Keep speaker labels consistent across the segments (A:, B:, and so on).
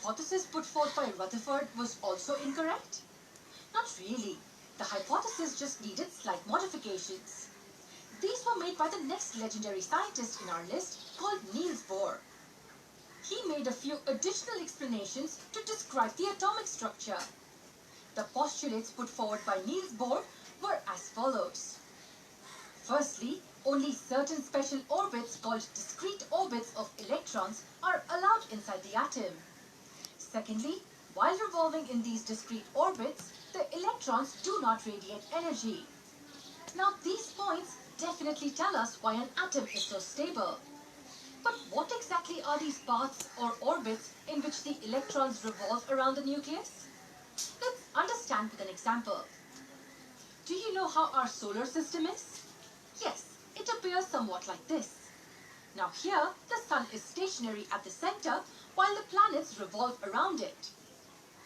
A: hypothesis put forth by Rutherford was also incorrect? Not really. The hypothesis just needed slight modifications. These were made by the next legendary scientist in our list, called Niels Bohr. He made a few additional explanations to describe the atomic structure. The postulates put forward by Niels Bohr were as follows. Firstly, only certain special orbits called discrete orbits of electrons are allowed inside the atom. Secondly, while revolving in these discrete orbits, the electrons do not radiate energy. Now these points definitely tell us why an atom is so stable. But what exactly are these paths or orbits in which the electrons revolve around the nucleus? Let's understand with an example. Do you know how our solar system is? Yes, it appears somewhat like this. Now here, the sun is stationary at the center while the planets revolve around it.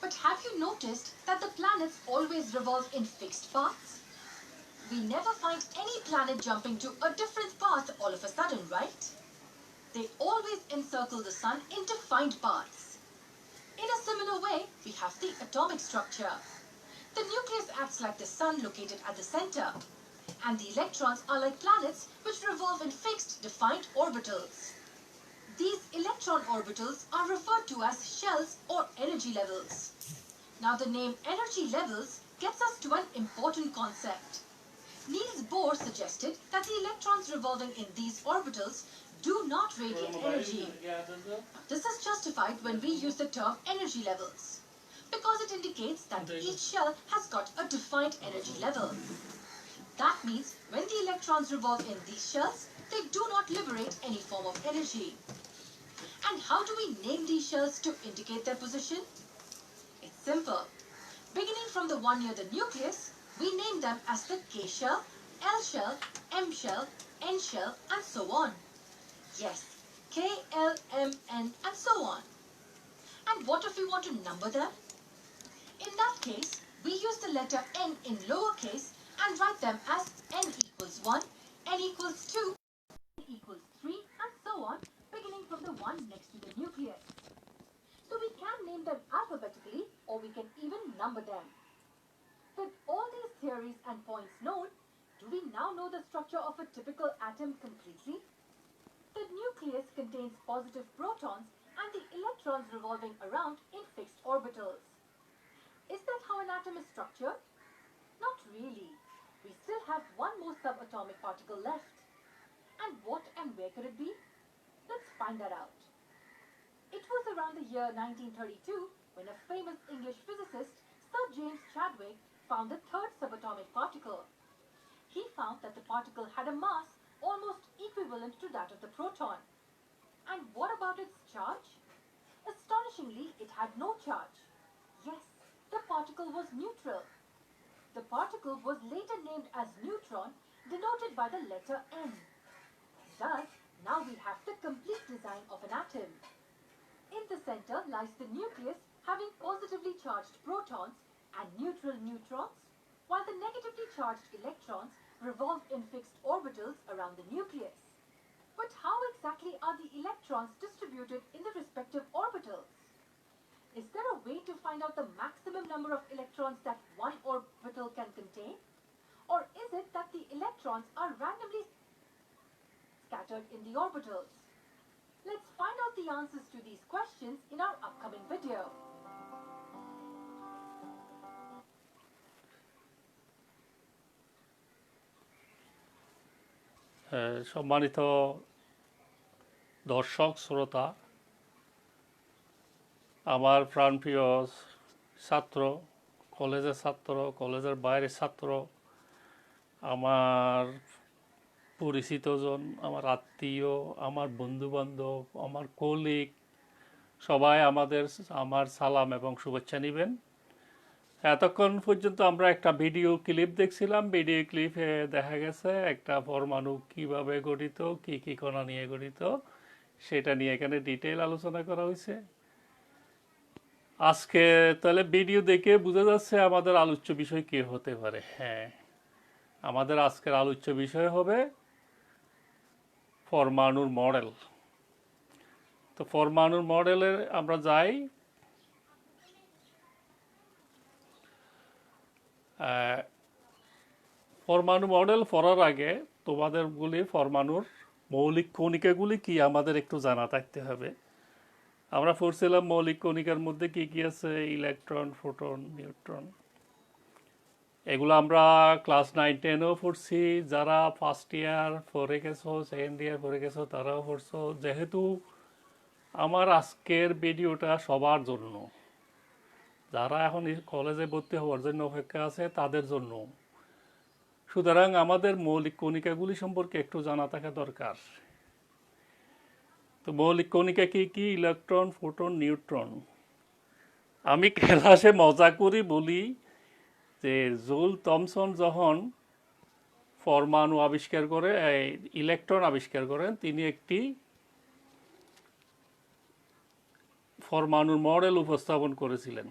A: But have you noticed that the planets always revolve in fixed paths? We never find any planet jumping to a different path all of a sudden, right? They always encircle the sun in defined paths. In a similar way, we have the atomic structure. The nucleus acts like the sun located at the center, and the electrons are like planets which revolve in fixed, defined orbitals. These electron orbitals are referred to as shells or energy levels. Now the name energy levels gets us to an important concept. Niels Bohr suggested that the electrons revolving in these orbitals do not radiate energy. This is justified when we use the term energy levels, because it indicates that each shell has got a defined energy level. That means when the electrons revolve in these shells, they do not liberate any form of energy. And how do we name these shells to indicate their position? It's simple. Beginning from the one near the nucleus, we name them as the K shell, L shell, M shell, N shell, and so on. Yes, K, L, M, N, and so on. And what if we want to number them? In that case, we use the letter N in lowercase and write them as N equals 1, N equals 2, N equals 3, and so on, beginning from the one next to the nucleus. So we can name them alphabetically, or we can even number them. With all these theories and points known, do we now know the structure of a typical atom completely? The nucleus contains positive protons and the electrons revolving around in fixed orbitals. Is that how an atom is structured? Not really. We still have one more subatomic particle left. And what and where could it be? Let's find that out. It was around the year 1932 when a famous English physicist, Sir James Chadwick, found the third subatomic particle. He found that the particle had a mass almost equivalent to that of the proton. And what about its charge? Astonishingly, it had no charge. Yes, the particle was neutral. The particle was later named as neutron, denoted by the letter N. Thus, now we have the complete design of an atom. In the center lies the nucleus having positively charged protons and neutral neutrons, while the negatively charged electrons revolve in fixed orbitals around the nucleus. But how exactly are the electrons distributed in the respective orbitals? Is there a way to find out the maximum number of electrons that one orbital can contain? Or is it that the electrons are randomly scattered in the orbitals? Let's find out the answers to these questions in our upcoming video.
B: সম্মানিত দর্শক শ্রোতা, আমার প্রাণপ্রিয় ছাত্র, কলেজের ছাত্র, কলেজের বাইরের ছাত্র, আমার পরিচিতজন, আমার আত্মীয়, আমার বন্ধুবান্ধব, আমার কলিগ, সবাই আমার সালাম এবং শুভেচ্ছা নেবেন। এতক্ষণ পর্যন্ত আমরা একটা ভিডিও ক্লিপ দেখছিলাম। ভিডিও ক্লিপে দেখা গেছে একটা পরমাণু কিভাবে গঠিত, কি কি কণা নিয়ে গঠিত, সেটা নিয়ে এখানে ডিটেইল আলোচনা করা হয়েছে। আজকে তাহলে ভিডিও দেখে বোঝা যাচ্ছে আমাদের আলোচ্য বিষয় কি হতে পারে। হ্যাঁ, আমাদের আজকের আলোচ্য বিষয় হবে পরমাণুর মডেল। তো পরমাণুর মডেলের আমরা যাই আহ, পরমাণু মডেল পড়ার আগে তোমাদেরগুলি পরমাণুর মৌলিক কণিকাগুলি কি আমাদের একটু জানা থাকতে হবে। আমরা পড়ছিলাম মৌলিক কণিকার মধ্যে কি কি আছে, ইলেকট্রন, প্রোটন, নিউট্রন। এগুলো আমরা ক্লাস 9-10-ও পড়ছি। যারা ফার্স্ট ইয়ার পড়ে গেছো, সেকেন্ড ইয়ার পড়ে গেছো, তারাও পড়ছো। যেহেতু আমার আজকের ভিডিওটা সবার জন্য, যারা এখন কলেজে ভর্তি হওয়ার জন্য অপেক্ষা আছে তাদের জন্য, সুতরাং আমাদের মৌলিক কণিকাগুলি সম্পর্কে একটু জানা থাকা দরকার। তো মৌলিক কণিকা কি কি? Electron, proton, neutron. আমি ক্লাসে মজা করি বলি যে জুল থমসন যখন পরমাণু আবিষ্কার করে, ইলেকট্রন আবিষ্কার করেন, তিনি একটি পরমাণুর মডেল উপস্থাপন করেছিলেন।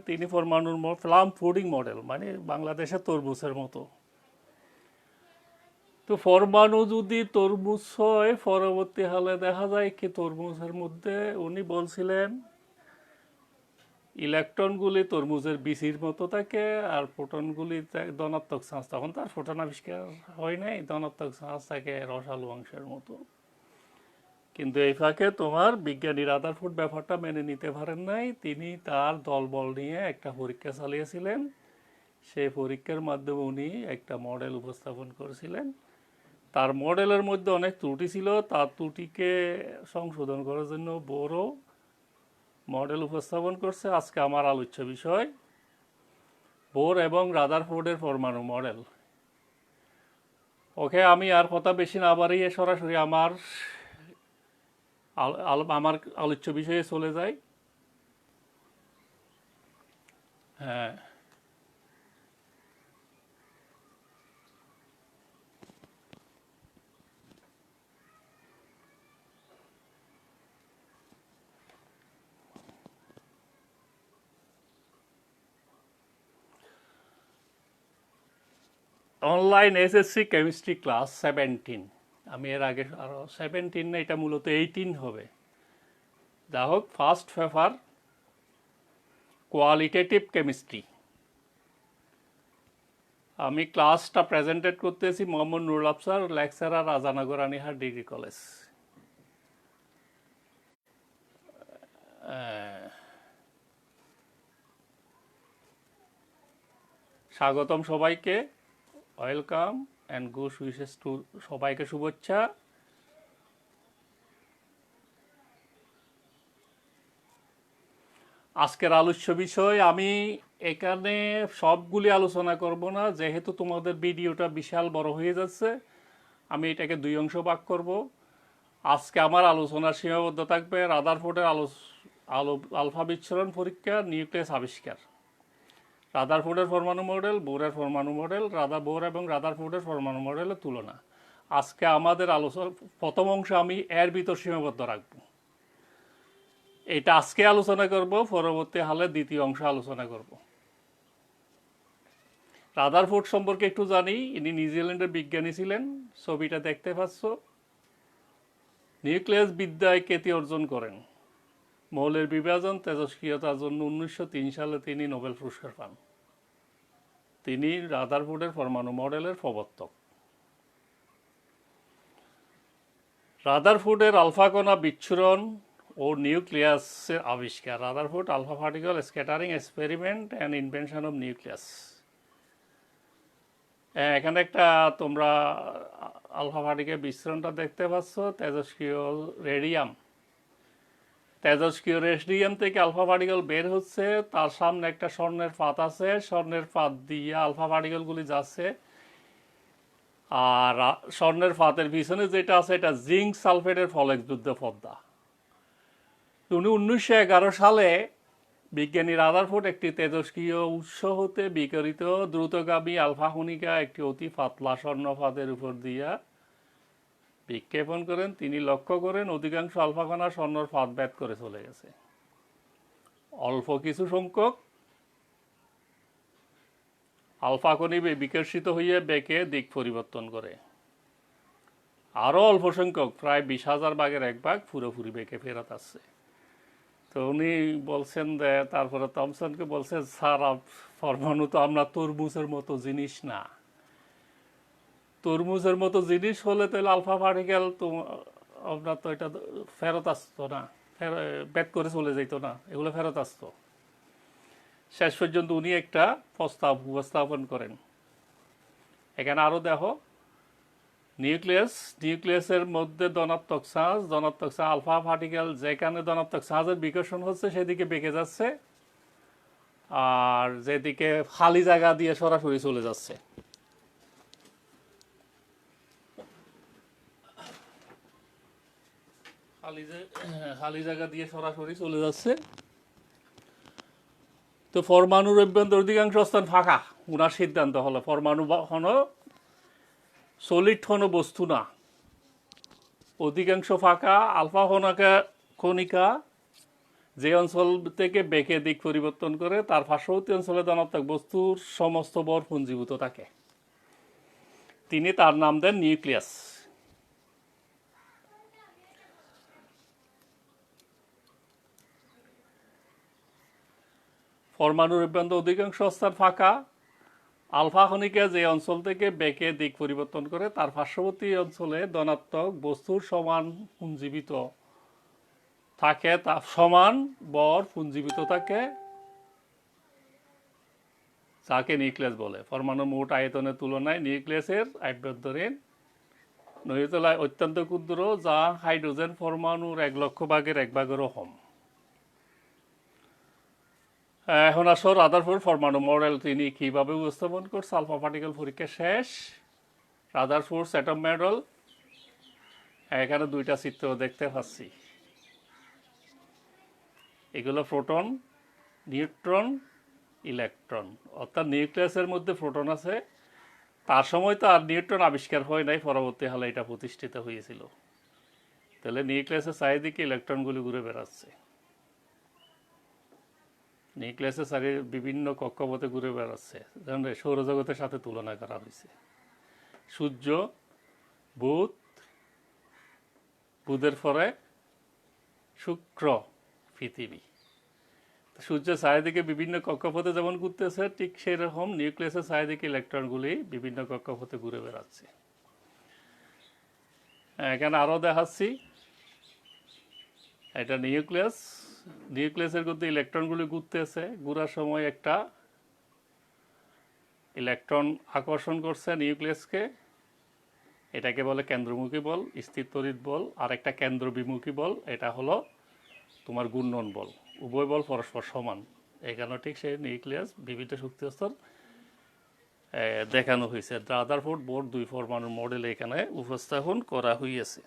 B: তিনি পরমাণুর প্লাম পুডিং মডেল, মানে বাংলাদেশের তরমুজের মতো। তো পরমাণু যদি তরমুজ হয়, পরবর্তী হালে দেখা যায় কি তরমুজের মধ্যে উনি বলছিলেন ইলেকট্রনগুলি তরমুজের বিচির মতো থাকে আর প্রোটনগুলি ধনাত্মক চার্জ। তখন তার প্রোটন আবিষ্কার হয় নাই, ধনাত্মক চার্জ থাকে রসালো অংশের মতো। কিন্তু এই ফাঁকে তোমার বিজ্ঞানী রাদারফোর্ড ব্যাপারটা মেনে নিতে পারেন নাই। তিনি তার দলবল নিয়ে একটা পরীক্ষা চালিয়েছিলেন। সেই পরীক্ষার মাধ্যমে উনি একটা মডেল উপস্থাপন করেছিলেন। তার মডেলের মধ্যে অনেক ত্রুটি ছিল, তার ত্রুটিকে সংশোধন করার জন্য বড় মডেল উপস্থাপন করছে। আজকে আমার আলোচ্য বিষয় বোর এবং রাদারফোর্ডের পরমাণু মডেল। ওকে, আমি আর কথা বেশি না বাড়িয়ে সরাসরি আমার আলোচ্য বিষয়ে চলে যাই। হ্যাঁ, অনলাইন এসএসসি কেমিস্ট্রি ক্লাস 17। আমি এর আগে আরও 17 না, এটা মূলত 18 হবে। যা হোক, ফার্স্ট পেপার কোয়ালিটেটিভ কেমিস্ট্রি। আমি ক্লাসটা প্রেজেন্টেড করতেছি Mohammad Nurul Afsar, lecturer, Rajanagar Ranihat degree college. স্বাগতম সবাইকে, welcome and good wishes to সবাইকে, শুভেচ্ছা। আজকের আলোচ্য বিষয় আমি এখানে সবগুলি আলোচনা করব না, যেহেতু তোমাদের ভিডিওটা বিশাল বড় হয়ে যাচ্ছে। আমি এটাকে 2 অংশ ভাগ করব। আজকে আমার আলোচনার সীমাবদ্ধ থাকবে রাদারফোর্ডের আলফা বিচ্ছুরণ পরীক্ষা, নিউক্লিয়াস আবিষ্কার, রাদারফোর্ডের পরমাণু মডেল, বোরের পরমাণু মডেল, বোর এবং রাদারফোর্ডের পরমাণু মডেলের তুলনা। আজকে আমাদের আলোচনা প্রথম অংশ আমি এর ভিতর সীমাবদ্ধ রাখব। এটা আজকে আলোচনা করব, পরবর্তী হালে দ্বিতীয় অংশ আলোচনা করব। রাদারফোর্ড সম্পর্কে একটু জানি। ইনি নিউজিল্যান্ডের বিজ্ঞানী ছিলেন, ছবিটা দেখতে পাচ্ছ। নিউক্লিয়াস বিদ্যায় খ্যাতি অর্জন করেন। মৌলের বিভাজন, তেজস্ক্রিয়তার জন্য 1903 সালে তিনি নোবেল পুরস্কার পান। তিনি রাদারফোর্ডের পরমাণু মডেলের প্রবর্তক। রাদারফোর্ডের আলফা কণা বিচ্ছুরণ ও নিউক্লিয়াসের আবিষ্কার, Rutherford alpha particle scattering experiment and invention of nucleus. এখানে একটা তোমরা আলফা পার্টিকেল বিচ্ছুরণটা দেখতে পাচ্ছ। তেজস্ক্রিয় রেডিয়াম থেকে আলফা পার্টিকেল বের হচ্ছে। তার সামনে একটা স্বর্ণের পাত আছে, স্বর্ণের পাত দিয়ে আলফা পার্টিকেলগুলি যাচ্ছে। আর স্বর্ণের পাতের পিছনে যেটা আছে এটা জিঙ্ক সালফেটের ফলকযুক্ত পর্দা। উনি 1911 সালে বিজ্ঞানী রাদারফোর্ড একটি তেজস্ক্রিয় উৎস হতে বিকিরিত দ্রুতগামী আলফা কণিকা একটি অতি পাতলা স্বর্ণপাতের উপর দিয়া বিক্ষেপণ করেন। তিনি লক্ষ্য করেন অধিকাংশ আলফা কণা স্বর্ণর পাত ভেদ করে চলে গেছে। অল্প কিছু সংখ্যক আলফা কণি বিকর্ষিত হইয়া বেঁকে দিক পরিবর্তন করে। আরও অল্প সংখ্যক, প্রায় 20,000 ভাগের 1 ভাগ, পুরোপুরি বেঁকে ফেরত আসছে। তো উনি বলছেন যে, তারপরে থমসনকে বলছেন, স্যার পরমাণু তো আমরা তরমুজের মতো জিনিস না। তরমুজের মতো জিনিস হলে তাহলে আলফা পার্টিকেল তো আপনার তো এটা ফেরত আসতো না, ব্যাক করে চলে যেত না, এগুলো ফেরত আসতো। শেষ পর্যন্ত উনি একটা প্রস্তাব উপস্থাপন করেন। এখানে আরো দেখো, নিউক্লিয়াসের মধ্যে ধনাত্মক চার্জ আলফা পার্টিকেল যেখানে ধনাত্মক চার্জের বিকর্ষণ হচ্ছে সেদিকে বেঁকে যাচ্ছে, আর যেদিকে খালি জায়গা দিয়ে সরাসরি চলে যাচ্ছে। খালি জায়গা দিয়ে সরাসরি চলে যাচ্ছে। তো পরমাণুর অভ্যন্তর অধিকাংশ স্থান ফাঁকা। উনার সিদ্ধান্ত হলো পরমাণু হলো সলিড কোনো বস্তু না, অধিকাংশ ফাঁকা। আলফা কণিকা যে অঞ্চল থেকে বেঁকে দিক পরিবর্তন করে তার পার্শ্ববর্তী অঞ্চলে ধনাত্মক বস্তুর সমস্ত ভর পুঞ্জীভূত থাকে। তিনি তার নাম দেন নিউক্লিয়াস। পরমাণুর অভ্যন্তর অধিকাংশ স্থান ফাঁকা। আলফা কণিকা যে অঞ্চল থেকে বেঁকে দিক পরিবর্তন করে তার পার্শ্ববর্তী অঞ্চলে ধনাত্মক বস্তুর সমান পুঞ্জীবিত থাকে, তার সমান বর পুঞ্জীবিত থাকে, যাকে নিউক্লিয়াস বলে। পরমাণু মোট আয়তনের তুলনায় নিউক্লিয়াসের আভ্যন্তরীণ নৈতলায় অত্যন্ত ক্ষুদ্র, যা হাইড্রোজেন পরমাণুর 1,00,000 ভাগের 1 ভাগেরও কম। এখন আসো রাদারফোর্ড পরমাণু মডেল তিনি কিভাবে উপস্থাপন করছে। আলফা পার্টিকেল পরীক্ষা শেষ। রাদারফোর্ড অ্যাটম মডেল, এখানে দুইটা চিত্র দেখতে পাচ্ছি। এগুলো প্রোটন, নিউট্রন, ইলেকট্রন। অর্থাৎ নিউক্লিয়াসের মধ্যে প্রোটন আছে। তার সময় তো আর নিউট্রন আবিষ্কার হয় নাই, পরবর্তীকালে এটা প্রতিষ্ঠিত হয়েছিল। তাহলে নিউক্লিয়াসের চারিদিকে ইলেকট্রনগুলি ঘুরে বেড়াচ্ছে। নিউক্লিয়াসের চারিদিকে বিভিন্ন কক্ষপথে ঘুরে বেড়াচ্ছে। যেমন সৌরজগতের সাথে তুলনা করা হয়েছে। সূর্য, বুধ, বুধের পরে শুক্র, পৃথিবী। সূর্যের চারিদিকে বিভিন্ন কক্ষপথে যেমন ঘুরতেছে, ঠিক সেই রকম নিউক্লিয়াসের চারিদিকে ইলেকট্রনগুলি বিভিন্ন কক্ষপথে ঘুরে বেড়াচ্ছে। এখানে আরো দেখাচ্ছি, এটা নিউক্লিয়াসের মধ্যে ইলেকট্রনগুলি ঘুরতেছে। ঘুরার সময় একটা ইলেকট্রন আকর্ষণ করছে নিউক্লিয়াসকে, এটাকে বলে কেন্দ্রমুখী বল, স্থির তড়িৎ বল। আর একটা কেন্দ্রবিমুখী বল, এটা হলো তোমার ঘূর্ণন বল। উভয় বল পরস্পর সমান। এখানে ঠিক সেই নিউক্লিয়াস বিভিন্ন শক্তি স্তর দেখানো হয়েছে। রাদারফোর্ড বোর 2 পরমাণুর মডেল এখানে উপস্থাপন করা হয়েছে।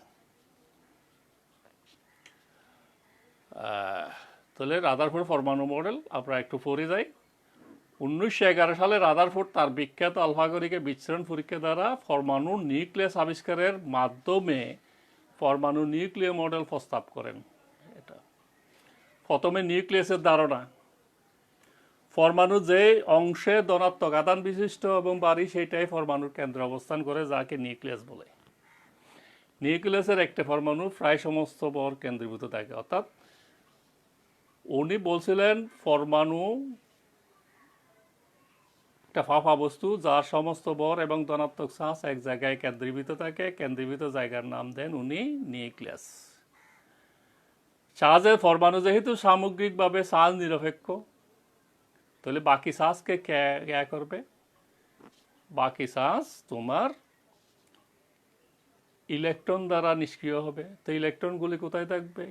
B: তাহলে রাদারফোর্ড পরমাণু মডেল আমরা একটু পড়ে যাই। 1911 সালে রাদারফোর্ড তার বিখ্যাত আলফা কণিকা বিচ্ছুরণ পরীক্ষা দ্বারা পরমাণুর নিউক্লিয়াস আবিষ্কারের মাধ্যমে পরমাণু নিউক্লিয় মডেল প্রস্তাব করেন। এটা প্রথমে নিউক্লিয়াসের ধারণা, পরমাণু যে অংশে ধনাত্মক আধান বিশিষ্ট এবং ভারী সেটাই পরমাণুর কেন্দ্রে অবস্থান করে, যাকে নিউক্লিয়াস বলে। নিউক্লিয়াসের একটা পরমাণু প্রায় সমস্ত ভর কেন্দ্রীভূত থাকে। অর্থাৎ উনি বলছিলেন পরমাণু একটা ফাঁপা বস্তু যার সমস্ত ভর এবং ধনাত্মক চার্জ এক জায়গায় কেন্দ্রীভূত থাকে। কেন্দ্রীভূত জায়গার নাম দেন উনি নিউক্লিয়াস। চার্জের পরমাণু যেহেতু সামগ্রিকভাবে চার্জ নিরপেক্ষ, তাহলে বাকি চার্জকে কে করবে? বাকি চার্জ তোমার ইলেকট্রন দ্বারা নিষ্ক্রিয় হবে। তো ইলেকট্রনগুলি কোথায় থাকবে?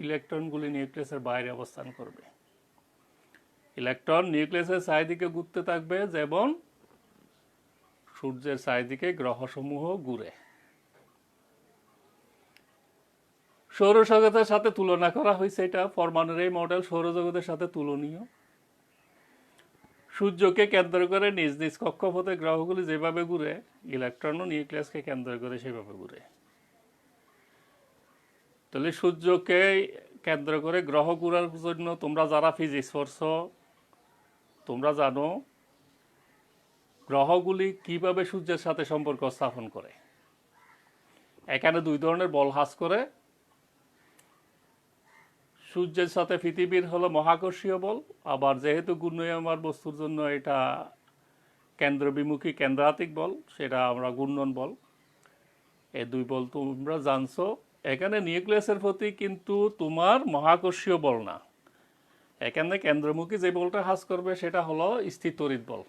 B: ইলেকট্রনগুলি নিউক্লিয়াসের বাইরে অবস্থান করবে। ইলেকট্রন নিউক্লিয়াসের চারিদিকে ঘুরতে থাকবে, যেমন সূর্যের চারিদিকে গ্রহসমূহ ঘুরে। সৌরজগতের সাথে তুলনা করা হয়েছে। এটা পরমাণুর এই মডেল সৌরজগতের সাথে তুলনীয়। সূর্যকে কেন্দ্র করে নিজ নিজ কক্ষপথে গ্রহগুলি যেভাবে ঘুরে, ইলেকট্রনও নিউক্লিয়াসকে কেন্দ্র করে সেভাবে ঘুরে। তাহলে সূর্যকে কেন্দ্র করে গ্রহ ঘুরার জন্য তোমরা যারা ফিজিক্স পড়ছো, তোমরা জানো গ্রহগুলি কিভাবে সূর্যের সাথে সম্পর্ক স্থাপন করে। এখানে 2 ধরনের বল কাজ করে। সূর্যের সাথে পৃথিবীর হলো মহাকর্ষীয় বল, আবার যেহেতু ঘূর্ণায়মান বস্তুর জন্য এটা কেন্দ্রবিমুখী কেন্দ্রাতিক বল, সেটা আমরা ঘূর্ণন বল। এই দুই বল তোমরা জানছো। এখানে নিউক্লিয়াসের প্রতি কিন্তু তোমার মহাকর্ষীয় বল না, এখানে কেন্দ্রমুখী যে বলটা কাজ করবে সেটা হলো স্থির তড়িৎ বল,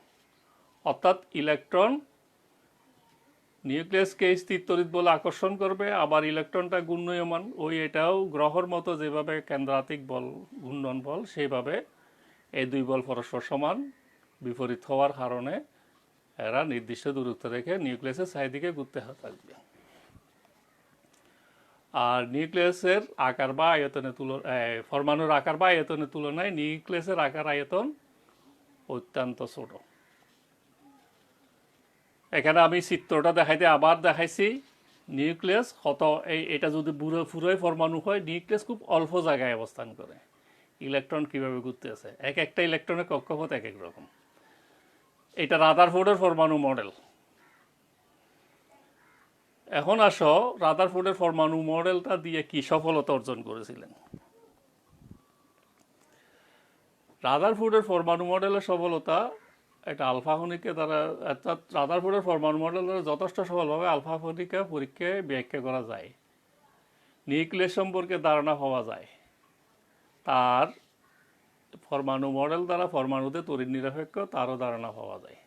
B: অর্থাৎ ইলেকট্রন নিউক্লিয়াসকে স্থির তড়িৎ বলে আকর্ষণ করবে, আবার ইলেকট্রনটা ঘূর্ণায়মান, এটাও গ্রহর মতো যেভাবে কেন্দ্রাতিক বল ঘূর্ণন বল, সেইভাবে এই দুই বল পরস্পর সমান বিপরীত হওয়ার কারণে এরা নির্দিষ্ট দূরত্ব রেখে নিউক্লিয়াসের চারিদিকে ঘুরতে থাকবে। আর নিউক্লিয়াসের আকার বা আয়তনের পরমাণুর আকার বা আয়তনের তুলনায় নিউক্লিয়াসের আকার আয়তন অত্যন্ত ছোট। এখানে আমি চিত্রটা আবার দেখাইছি। নিউক্লিয়াস এটা যদি পুরোই পরমাণু হয়, নিউক্লিয়াস খুব অল্প জায়গায় অবস্থান করে। ইলেকট্রন কিভাবে ঘুরতেছে, একটা ইলেকট্রনের কক্ষপথ এক এক রকম। এটা রাদারফোর্ডের পরমাণু মডেল। এখন আসো রাদারফোর্ডের পরমাণু মডেলটা দিয়ে কি সফলতা অর্জন করেছিলেন। রাদারফোর্ডের পরমাণু মডেলের সফলতা, এটা আলফা কণিকা দ্বারা, অর্থাৎ রাদারফোর্ডের পরমাণু মডেল দ্বারা যথেষ্ট সফলভাবে আলফা কণিকা পরীক্ষায় ব্যাখ্যা করা যায়, নিউক্লিয়াস সম্পর্কে ধারণা পাওয়া যায়। তার পরমাণু মডেল দ্বারা পরমাণুতে তড়িৎ নিরপেক্ষ তারও ধারণা পাওয়া যায়।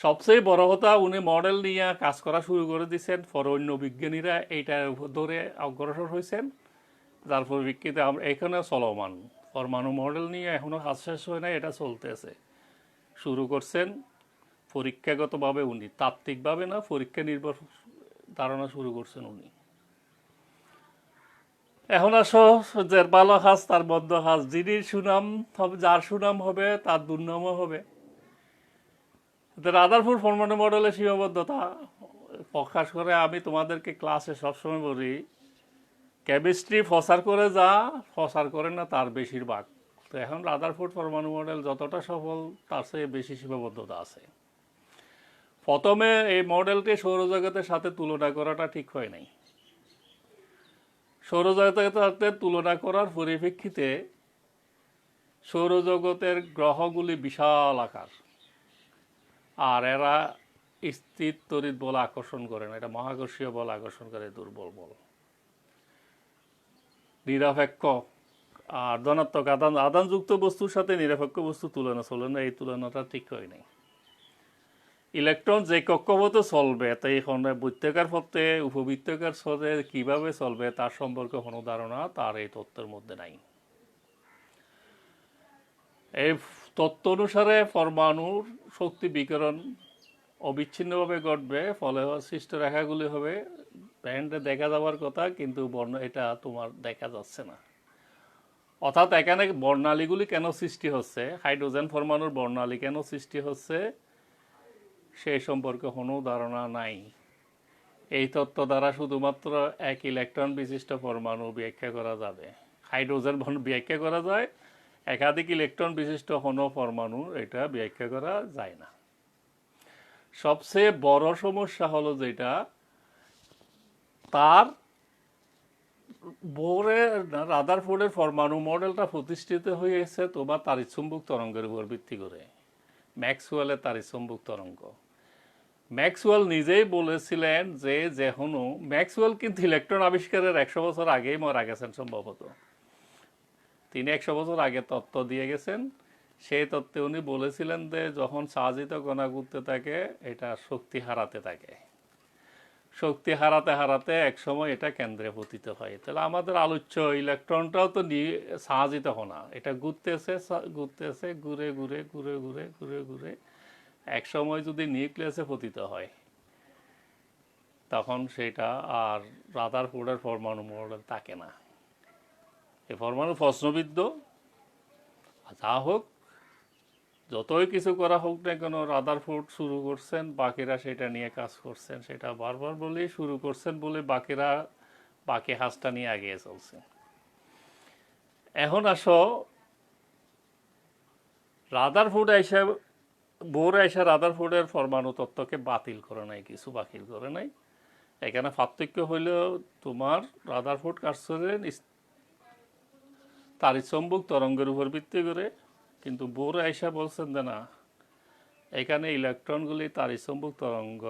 B: সবচেয়ে বড় কথা, উনি মডেল নিয়ে কাজ করা শুরু করে দিয়েছেন, পরে অন্য বিজ্ঞানীরা এইটা ধরে অগ্রসর হয়েছেন, যার পরিপ্রেক্ষিতে আমরা এখানে চলমান পরমাণু মডেল নিয়ে এখনো কাজ শেষ হয় না, এটা চলতেছে। শুরু করছেন পরীক্ষাগতভাবে উনি, তাত্ত্বিকভাবে না, পরীক্ষা নির্ভর ধারণা শুরু করছেন উনি। এখন আসো, যার ভালো কাজ তার মন্দ কাজ, যার সুনাম হবে তার দুর্নামও হবে। রাদারফোর্ড পরমাণু মডেলের সীমাবদ্ধতা প্রকাশ করে আমি তোমাদেরকে ক্লাসে সবসময় বলি, কেমিস্ট্রি প্রচার করে না তার বেশিরভাগ। তো এখন রাদারফোর্ড পরমাণু মডেল যতটা সফল, তার চেয়ে বেশি সীমাবদ্ধতা আছে। প্রথমে এই মডেলটি সৌরজগতের সাথে তুলনা করাটা ঠিক হয় নাই। সৌরজগতের সাথে তুলনা করার পরিপ্রেক্ষিতে সৌরজগতের গ্রহগুলি বিশাল আকার, আর এরা স্থির তড়িৎ বল আকর্ষণ করে না, এটা মহাকর্ষীয় বল আকর্ষণ করে, দুর্বল বল, নিরপেক্ষ। আর ধনাত্মক আধানযুক্ত বস্তুর সাথে নিরপেক্ষ বস্তুর তুলনা চলে না, এই তুলনাটা ঠিক হয় নাই। ইলেকট্রন যে কক্ষপথে চলবে, তাই বৃত্তাকার পথে উপবৃত্তাকার স্তরে কিভাবে চলবে তার সম্পর্কে কোনো ধারণা তার এই তত্ত্বের মধ্যে নাই। এই তত্ত্ব অনুসারে পরমাণুর শক্তি বিকিরণ অবিচ্ছিন্নভাবে ঘটবে, ফলে সৃষ্ট রেখাগুলি হবে ব্যান্ডে দেখা যাওয়ার কথা, কিন্তু এটা তোমার দেখা যাচ্ছে না। অর্থাৎ এখানে বর্ণালীগুলি কেন সৃষ্টি হচ্ছে, হাইড্রোজেন পরমাণুর বর্ণালী কেন সৃষ্টি হচ্ছে, সেই সম্পর্কে কোনো ধারণা নাই। এই তত্ত্ব দ্বারা শুধুমাত্র এক ইলেকট্রন বিশিষ্ট পরমাণু ব্যাখ্যা করা যাবে। হাইড্রোজেন ব্যাখ্যা করা যায়, একাধিক ইলেকট্রন বিশিষ্ট কোনো পরমাণু এটা ব্যাখ্যা করা যায় না। সবচেয়ে বড় সমস্যা হলো যেটা, তার রাদারফোর্ডের পরমাণু মডেলটা প্রতিষ্ঠিত হয়েছে তোমার তাড়িৎচুম্বক তরঙ্গের উপর ভিত্তি করে, ম্যাক্সওয়েলের তাড়িৎচুম্বক তরঙ্গ। ম্যাক্সওয়েল নিজেই বলেছিলেন যে ম্যাক্সওয়েল কিন্তু ইলেকট্রন আবিষ্কারের 100 বছর আগেই মারা গেছেন সম্ভবত। তিনি 100 বছর আগে তত্ত্ব দিয়ে গেছেন। সেই তত্ত্বে উনি বলেছিলেন যে যখন চার্জিত কণা ঘুরতে থাকে, এটা শক্তি হারাতে থাকে, শক্তি হারাতে হারাতে একসময় এটা কেন্দ্রে পতিত হয়। তাহলে আমাদের আলোচ্য ইলেকট্রনটাও তো চার্জিত কণা, এটা ঘুরতেছে ঘুরে ঘুরে ঘুরে ঘুরে ঘুরে ঘুরে এক সময় যদি নিউক্লিয়াসে পতিত হয়, তখন সেটা আর রাদারফোর্ডের পরমাণু মডেল থাকে না। এই পরমাণু প্রশ্নবিদ্ধ। যা হোক, যতই কিছু করা হোক না কেন, রাদারফোর্ড শুরু করছেন, বাকিরা সেটা নিয়ে কাজ করছেন, সেটা বারবার বলি শুরু করছেন বলে বাকিরা বাকি হাঁসটা নিয়ে এগিয়ে চলছে। এখন আসো, রাদারফোর্ড এসে রাদারফোর্ডের পরমাণু তত্ত্বকে বাতিল করে নাই, কিছু বাতিল করে নাই। এখানে পার্থক্য হইল তোমার রাদারফোর্ড কাজ করেন তাড়িৎ-চৌম্বক তরঙ্গের উপর ভিত্তি করে, কিন্তু বোর আইসা বলছেন যে না, এখানে ইলেকট্রনগুলি তাড়িৎ-চৌম্বক তরঙ্গ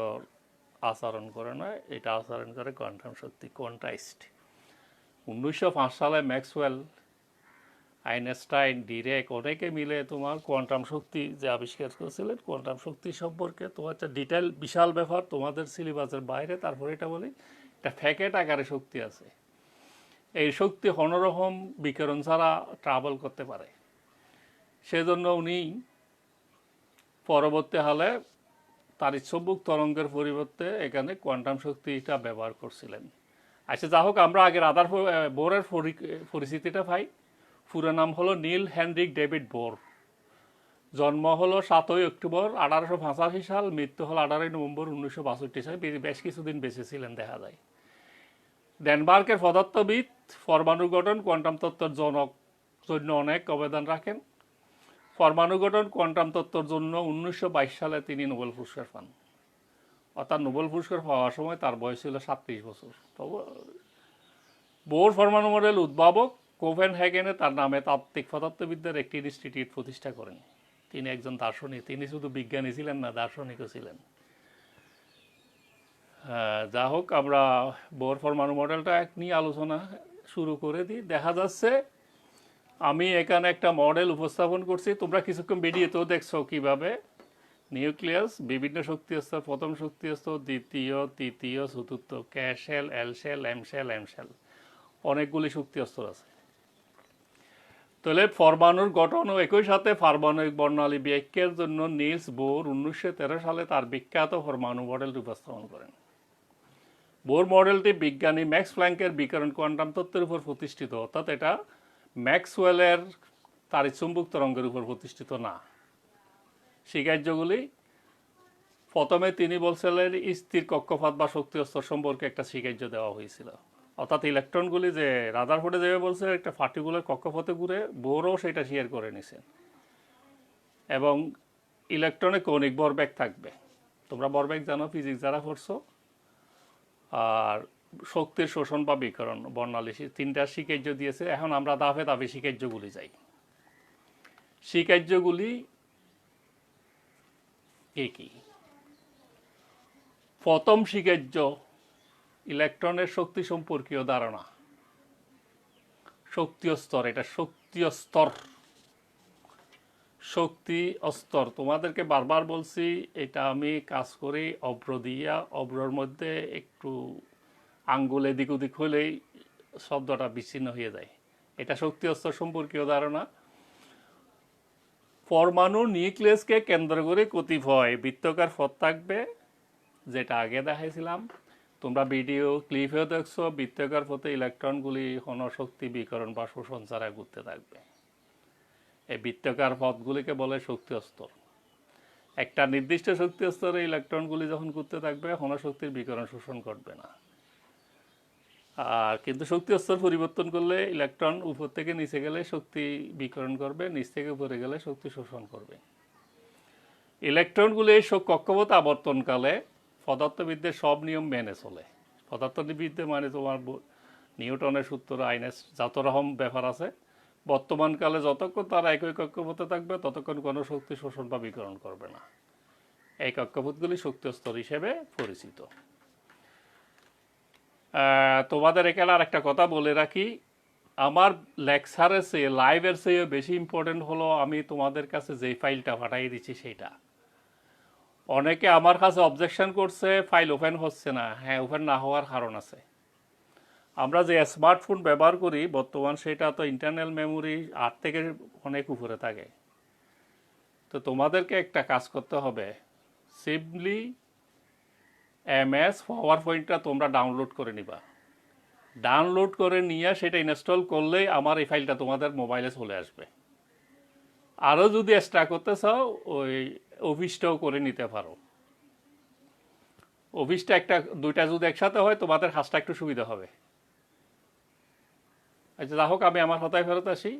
B: আচরণ করে না, এটা আচরণ করে কোয়ান্টাম শক্তি, কোয়ান্টাইজড। 1905 সালে ম্যাক্সওয়েল, আইনস্টাইন, ডিরেক অনেকে মিলে তোমার কোয়ান্টাম শক্তি যে আবিষ্কার করেছিলেন, কোয়ান্টাম শক্তি সম্পর্কে তোমার একটা ডিটেল বিশাল ব্যাপার, তোমাদের সিলেবাসের বাইরে। তারপরে এটা বলি, একটা প্যাকেট আকারে শক্তি আছে। এই শক্তি কোনোরকম বিকিরণ ছাড়া ট্রাভেল করতে পারে। সেজন্য উনি পরবর্তীকালে তাড়িৎ-চৌম্বক তরঙ্গের পরিবর্তে এখানে কোয়ান্টাম শক্তিটা ব্যবহার করছিলেন। আচ্ছা, যা হোক, আমরা আগে বোরের পরিচিতিটা পাই। পুরো নাম হলো নীল হেনরিক ডেভিড বোর। জন্ম হলো 7 অক্টোবর 1885 সাল, মৃত্যু হলো 18 নভেম্বর 1962 সালে। বেশ কিছুদিন বেঁচে ছিলেন দেখা যায়। ডেনমার্কের পদার্থবিদ, পরমাণু গঠন, কোয়ান্টাম তত্ত্বের জন্য অনেক অবদান রাখেন। পরমাণু গঠন, কোয়ান্টাম তত্ত্বের জন্য 1922 সালে তিনি নোবেল পুরস্কার পান। অর্থাৎ নোবেল পুরস্কার পাওয়ার সময় তার বয়স ছিল 37 বছর। বোর পরমাণু মডেল উদ্ভাবক কোপেনহেগেনে তার নামে তাত্ত্বিক পদার্থবিদ্যার একটি ইনস্টিটিউট প্রতিষ্ঠা করেন। তিনি একজন দার্শনিক, তিনি শুধু বিজ্ঞানী ছিলেন না, দার্শনিকও ছিলেন। যা হোক, আমরা বোর পরমাণু মডেলটা নিয়ে আলোচনা শুরু করে দিই। দেখা যাচ্ছে আমি এখানে একটা মডেল উপস্থাপন করছি, তোমরা কিছুক্ষণ ভিডিওতেও দেখছো কিভাবে নিউক্লিয়াস, বিভিন্ন শক্তি স্তর, প্রথম শক্তি স্তর, দ্বিতীয়, তৃতীয়, চতুর্থ, K shell, L shell, M shell, M shell, অনেকগুলি শক্তি স্তর আছে। তাহলে পরমাণুর গঠন ও একই সাথে পারমাণবিক বর্ণালী ব্যাখ্যার জন্য নিলস বোর 1913 সালে তার বিখ্যাত পরমাণু মডেল উপস্থাপন করেন। বোর মডেলটি বিজ্ঞানী ম্যাক্স প্ল্যাঙ্কের বিকিরণ কোয়ান্টাম তত্ত্বের উপর প্রতিষ্ঠিত, অর্থাৎ এটা ম্যাক্সওয়েলের তাড়িৎ-চৌম্বক তরঙ্গের উপর প্রতিষ্ঠিত না। স্বীকার্যগুলি, প্রথমে তিনি বলছিলেন স্থির কক্ষপথ বা শক্তি স্তর সম্পর্কে একটা স্বীকার্য দেওয়া হয়েছিল। অর্থাৎ ইলেকট্রনগুলি যে রাদারফোর্ডে যেভাবে বলছে একটা পার্টিকুলার কক্ষপথে ঘুরে, বোরও সেটা শেয়ার করে নিছেন। এবং ইলেকট্রনে কৌণিক ভরবেগ থাকবে, তোমরা ভরবেগ জানো, ফিজিক্স যারা পড়ছো। আর শক্তির শোষণ বা বিকিরণ বর্ণালী, তিনটা স্বীকার্য দিয়েছে। এখন আমরা ধাপে ধাপে স্বীকার্যগুলি যাই। স্বীকার্যগুলি কি? প্রথম স্বীকার্য, ইলেকট্রনের শক্তি সম্পর্কীয় ধারণা। শক্তি স্তর, এটা শক্তি স্তর, শক্তি স্তর। তোমাদেরকে বারবার বলছি, এটা আমি কাজ করি অভ্র দিয়া, অভ্রর মধ্যে একটু আঙ্গুল এদিক ওদিক হলেই শব্দটা বিচ্ছিন্ন হয়ে যায়। এটা শক্তি স্তর সম্পর্কীয় ধারণা। পরমাণু নিউক্লিয়াসকে কেন্দ্র করে কতিপয় বৃত্তাকার পথ থাকবে, যেটা আগে দেখাইছিলাম। তোমরা ভিডিও ক্লিপেও দেখছো, বৃত্তাকার পথে ইলেকট্রনগুলি কোনো শক্তি বিকিরণ বা শোষণ ছাড়া ঘুরতে থাকবে। এই বৃত্তাকার পথগুলিকে বলে শক্তি স্তর। একটা নির্দিষ্ট শক্তি স্তরে ইলেকট্রনগুলি যখন ঘুরতে থাকবে, কোনো শক্তির বিকিরণ শোষণ করবে না। আর কিন্তু শক্তি স্তর পরিবর্তন করলে ইলেকট্রন উপর থেকে নিচে গেলে শক্তি বিকিরণ করবে, নিচ থেকে উপরে গেলে শক্তি শোষণ করবে। ইলেকট্রনগুলি এই কক্ষপথ আবর্তনকালে পদার্থবিদ্যার সব নিয়ম মেনে চলে। পদার্থবিদ্যা মানে তোমার নিউটনের সূত্র, আইনস, যত রকম ব্যাপার আছে, বর্তমানকালে যতক্ষণ তারা একই কক্ষপথে থাকবে ততক্ষণ কোনো শক্তি শোষণ বা বিকিরণ করবে না। এই কক্ষপথগুলি শক্তি স্তর হিসেবে পরিচিত। তোমাদের এখানে আর একটা কথা বলে রাখি, আমার লেকচারের চেয়ে, লাইভের চেয়ে বেশি ইম্পর্টেন্ট হলো আমি তোমাদের কাছে যে ফাইলটা পাঠিয়ে দিচ্ছি সেটা। অনেকে আমার কাছে অবজেকশন করছে ফাইল ওপেন হচ্ছে না। হ্যাঁ, ওপেন না হওয়ার কারণ আছে। আমরা যে স্মার্টফোন ব্যবহার করি বর্তমান, সেটা তো ইন্টারনাল মেমোরি 8 থেকে অনেক উপরে থাকে। তো তোমাদেরকে একটা কাজ করতে হবে, সিম্পলি MS পাওয়ার পয়েন্টটা তোমরা ডাউনলোড করে নিবা। ডাউনলোড করে নিয়ে সেটা ইনস্টল করলেই আমার এই ফাইলটা তোমাদের মোবাইলে চলে আসবে। আরও যদি এক্সট্রা করতে চাও, ওই অফিসটাও করে নিতে পারো। অফিসটা দুইটা যদি একসাথে হয় তোমাদের কাজটা একটু সুবিধা হবে। আচ্ছা, যা হোক, আমি আমার কথায় ফেরত আসি।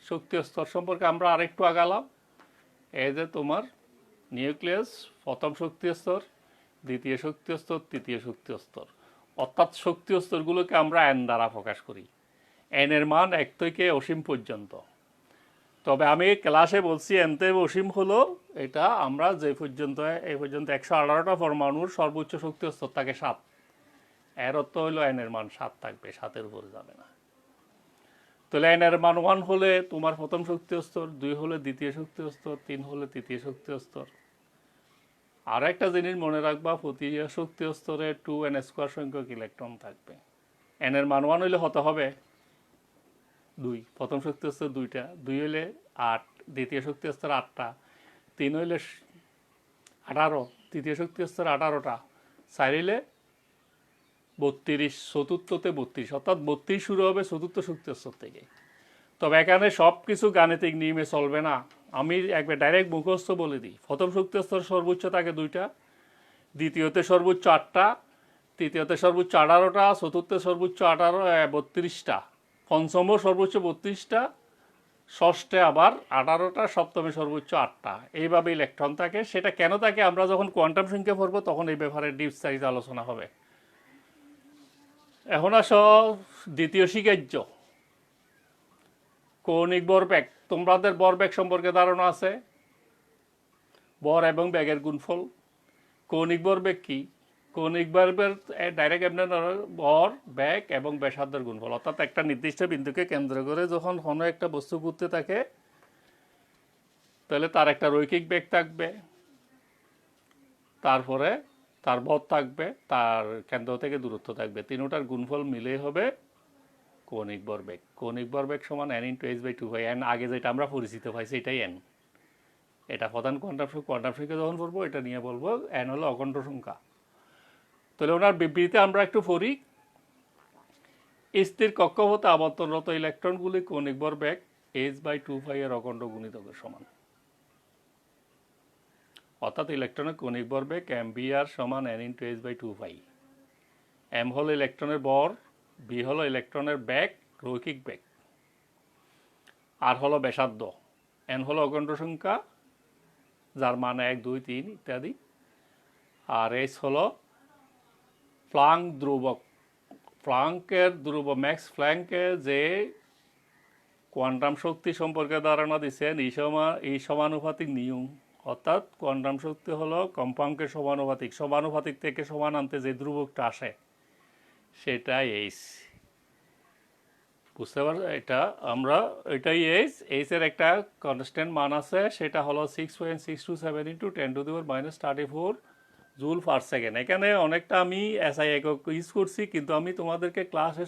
B: শক্তি স্তর সম্পর্কে আমরা আরেকটু আগালাম। এই যে তোমার নিউক্লিয়াস, প্রথম শক্তি স্তর, দ্বিতীয় শক্তি স্তর, তৃতীয় শক্তি স্তর। অর্থাৎ শক্তি স্তরগুলোকে আমরা এন দ্বারা প্রকাশ করি। এন এর মান 1 থেকে অসীম পর্যন্ত। তবে আমি ক্লাসে বলছি এন থেকে অসীম হলো এটা আমরা যে পর্যন্ত এই পর্যন্ত 118টা পরমাণুর সর্বোচ্চ শক্তি স্তর থাকে 7। এর অর্থ হলো এন এর মান 7 থাকবে, 7-এর উপরে যাবে না। তাহলে এন এর মান 1 হলে তোমার প্রথম শক্তি স্তর, 2 হলে দ্বিতীয় শক্তি স্তর, 3 হলে তৃতীয় শক্তি স্তর। আর একটা জিনিস মনে রাখবা, প্রতি শক্তি স্তরে 2n² সংখ্যক ইলেকট্রন থাকবে। এন এর মান 1 হইলে হতে হবে 2, প্রথম শক্তি স্তর 2টা, 2 হইলে 8, দ্বিতীয় শক্তি স্তর 8টা, 3 হইলে 18, তৃতীয় শক্তি স্তর 18টা, 4 হইলে 32, চতুর্থতে 32, অর্থাৎ 32 শুরু হবে চতুর্থ শক্তি স্তর থেকে। তবে এখানে সব কিছু গাণিতিক নিয়মে চলবে না, আমি একবার ডাইরেক্ট মুখস্থ বলে দিই। প্রথম শক্তি স্তর সর্বোচ্চ থাকে 2টা, দ্বিতীয়তে সর্বোচ্চ 8টা, তৃতীয়তে সর্বোচ্চ 18টা, চতুর্থে সর্বোচ্চ 32টা, পঞ্চম সর্বোচ্চ 32টা, ষষ্ঠে আবার 18টা, সপ্তমে সর্বোচ্চ 8টা। এইভাবে ইলেকট্রন থাকে। সেটা কেন থাকে আমরা যখন কোয়ান্টাম সংখ্যা পড়ব তখন এই ব্যাপারে ডিপসাইজ আলোচনা হবে। এখন আসো দ্বিতীয় স্বীকার্য, কৌণিক ভরবেগ। তোমাদের ভরবেগ সম্পর্কে ধারণা আছে, ভর এবং বেগের গুণফল। কৌণিক ভরবেগ কি? কৌণিক ভরবেগ ডাইরেক্ট এমনি ভর, বেগ এবং ব্যাসার্ধের গুণফল। অর্থাৎ একটা নির্দিষ্ট বিন্দুকে কেন্দ্র করে যখন কোনো একটা বস্তু ঘুরতে থাকে তাহলে তার একটা রৈখিক বেগ থাকবে, তারপরে তার ভর থাকবে, তার কেন্দ্র থেকে দূরত্ব থাকবে, তিনটার গুণফল মিলেই হবে কৌণিক ভরবেগ। কৌণিক ভরবেগ সমান n × h/2π। n আগে যেটা আমরা পরিচিত পাইছি এটাই n। এটা প্রধান কোয়ান্টাম সংখ্যা যখন পড়বো এটা নিয়ে বলবো n হলো অখণ্ড সংখ্যা। তাহলে ওনার বিবৃতিতে আমরা একটু পড়ি। স্থির কক্ষপথে আবর্তনরত ইলেকট্রনগুলি কৌণিক ভরবেগ h/2π এর অখণ্ড গুণিতকের সমান। অর্থাৎ ইলেকট্রনের কৌণিক ভরবেগ mvr সমান n × h/2π। m হলো ইলেকট্রনের ভর, b হলো ইলেকট্রনের বেগ, রৈখিক বেগ, আর হলো ব্যাসার্ধ, n হলো অখণ্ড সংখ্যা যার মান 1, 2, 3 ইত্যাদি, আর h হলো প্লাঙ্ক ধ্রুবক। প্লাঙ্কের ধ্রুবক, ম্যাক্স প্ল্যাঙ্কের যে কোয়ান্টাম শক্তি সম্পর্কে ধারণা দিচ্ছেন ই সমানুপাতিক নিয়ম। অর্থাৎ কোয়ান্টাম শক্তি হলো কম্পাঙ্কের সমানুপাতিক, সমানুপাতিক থেকে সমান আনতে যে ধ্রুবকটা আসে সেটাই এইচ। বুঝতে পারছো? এটা আমরা এটাই এইচ। এইচের একটা কনস্ট্যান্ট মান আছে, সেটা হলো 6.627 × 10⁻34 জুল পার সেকেন্ড। এখানে অনেকটা আমি এসআই একক ইউজ করছি, কিন্তু আমি তোমাদেরকে ক্লাসে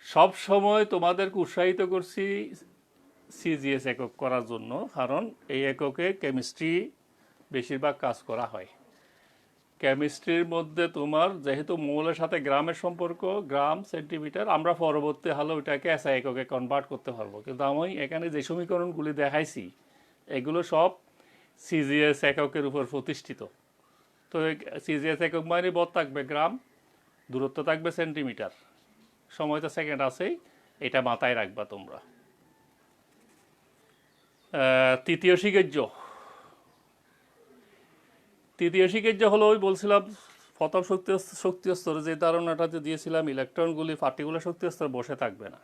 B: সবসময় তোমাদেরকে উৎসাহিত করছি সিজিএস একক করার জন্য, কারণ এই এককে কেমিস্ট্রি বেশিরভাগ কাজ করা হয়। কেমিস্ট্রির মধ্যে তোমার যেহেতু মৌলের সাথে গ্রামের সম্পর্ক, গ্রাম, সেন্টিমিটার, আমরা পরবর্তী হলে ওইটাকে এসআই এককে কনভার্ট করতে পারবো। কিন্তু আমি এখানে যে সমীকরণগুলি দেখাইছি এগুলো সব সিজিএস এককের উপর প্রতিষ্ঠিত। তো সিজিএস একক মানে ভর থাকবে গ্রাম, দূরত্ব থাকবে সেন্টিমিটার, সময় তো সেকেন্ড আছেই, এটা মাথায় রাখবা তোমরা। তৃতীয় স্বীকার্য হলো ওই বলছিলাম প্রথম শক্তি স্তরে যে ধারণাটা দিয়েছিলাম, ইলেকট্রনগুলি পার্টিকুলার শক্তি স্তরে বসে থাকবে না,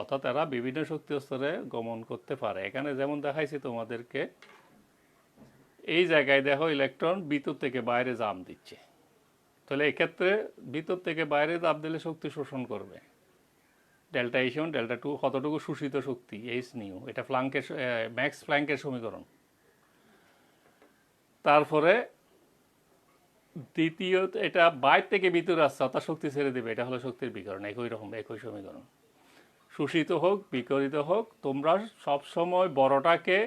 B: অর্থাৎ এরা বিভিন্ন শক্তি স্তরে গমন করতে পারে। এখানে যেমন দেখাইছি তোমাদেরকে, এই জায়গায় দেখো ইলেকট্রন ভিতর থেকে বাইরে জাম দিচ্ছে। তাহলে এক্ষেত্রে ভিতর থেকে বাইরে চাপ দিলে শক্তি শোষণ করবে, ডেল্টা H1 ডেল্টা 2 কতটুকু শোষিত শক্তি এইচ নিউ, এটা ম্যাক্স প্ল্যাঙ্কের সমীকরণ। তারপরে দ্বিতীয়, এটা বাইরে থেকে ভিতরে আসছে অর্থাৎ শক্তি ছেড়ে দেবে, এটা হলো শক্তির বিকরণ। একই সমীকরণ। শোষিত হোক বিকরিত হোক, তোমরা সবসময় বড়টাকে